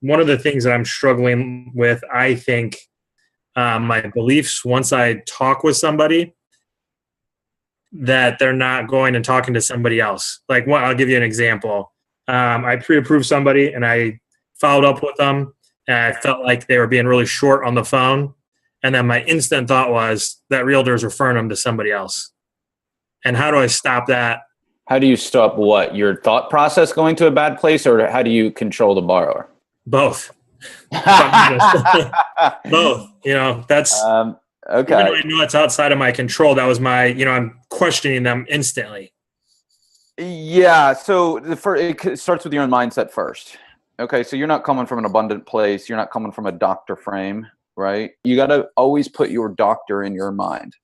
one of the things that I'm struggling with, I think, my beliefs once I talk with somebody, that they're not going and talking to somebody else. Like, I'll give you an example. I pre-approved somebody and I followed up with them, and I felt like they were being really short on the phone. And then my instant thought was that realtor is referring them to somebody else. And how do I stop that? How do you stop what? Your thought process going to a bad place, or how do you control the borrower? Both. Both. That's okay. Even though I know it's outside of my control, that was my, I'm questioning them instantly. Yeah. So it starts with your own mindset first. Okay. So you're not coming from an abundant place. You're not coming from a doctor frame, right? You got to always put your doctor in your mind.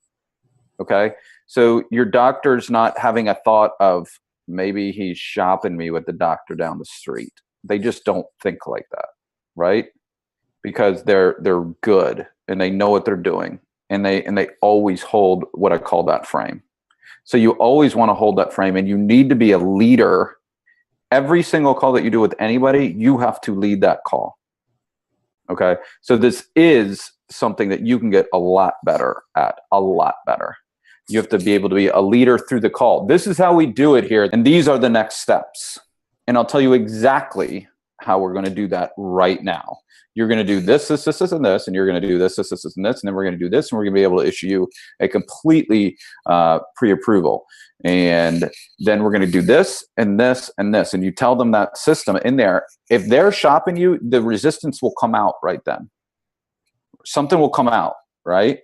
Okay. So your doctor's not having a thought of maybe he's shopping me with the doctor down the street. They just don't think like that, right? Because they're good and they know what they're doing, and they always hold what I call that frame. So you always want to hold that frame, and you need to be a leader. Every single call that you do with anybody, you have to lead that call. Okay. So this is something that you can get a lot better at, a lot better. You have to be able to be a leader through the call. This is how we do it here. And these are the next steps. And I'll tell you exactly how we're going to do that right now. You're going to do this, and this, and you're going to do this, and this, and then we're going to do this, and we're going to be able to issue you a completely pre-approval. And then we're going to do this, and this, and this. And you tell them that system in there. If they're shopping you, the resistance will come out right then. Something will come out, right?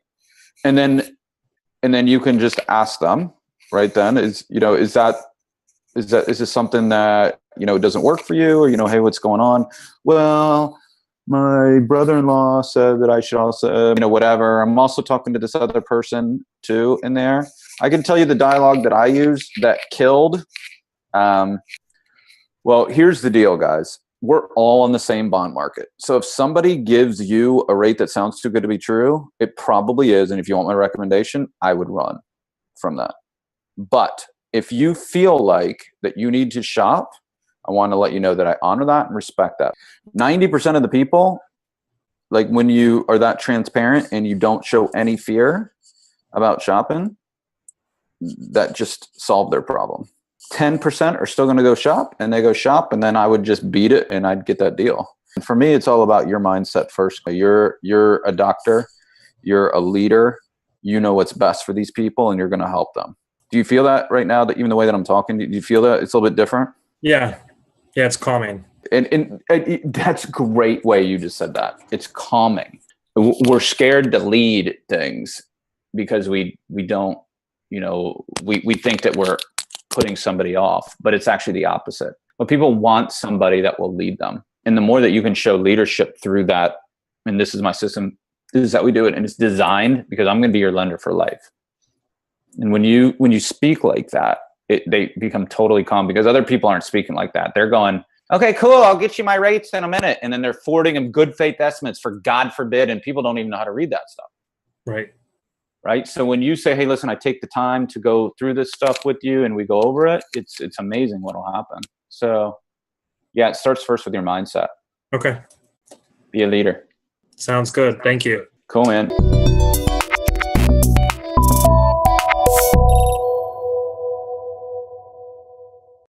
And then you can just ask them right then, is this something that, doesn't work for you, or, hey, what's going on? Well, my brother-in-law said that I should also, whatever. I'm also talking to this other person too in there. I can tell you the dialogue that I use that killed. Well, here's the deal, guys. We're all in the same bond market. So if somebody gives you a rate that sounds too good to be true, it probably is. And if you want my recommendation, I would run from that. But if you feel like that you need to shop, I want to let you know that I honor that and respect that. 90% of the people, like when you are that transparent and you don't show any fear about shopping, that just solved their problem. 10% are still going to go shop, and they go shop, and then I would just beat it and I'd get that deal. And for me, it's all about your mindset first. You're a doctor, you're a leader, you know what's best for these people, and you're going to help them. Do you feel that right now, that even the way that I'm talking, do you feel that it's a little bit different? Yeah. Yeah, it's calming. And that's a great way you just said that. It's calming. We're scared to lead things because we don't, we think that we're putting somebody off, but it's actually the opposite. But people want somebody that will lead them. And the more that you can show leadership through that, and this is my system, this is how we do it. And it's designed because I'm going to be your lender for life. And when you speak like that, they become totally calm, because other people aren't speaking like that. They're going, okay, cool, I'll get you my rates in a minute. And then they're forwarding them good faith estimates for God forbid. And people don't even know how to read that stuff. Right. So when you say, hey, listen, I take the time to go through this stuff with you and we go over it, it's amazing what will happen. So yeah, it starts first with your mindset. Okay. Be a leader. Sounds good. Thank you. Cool, man.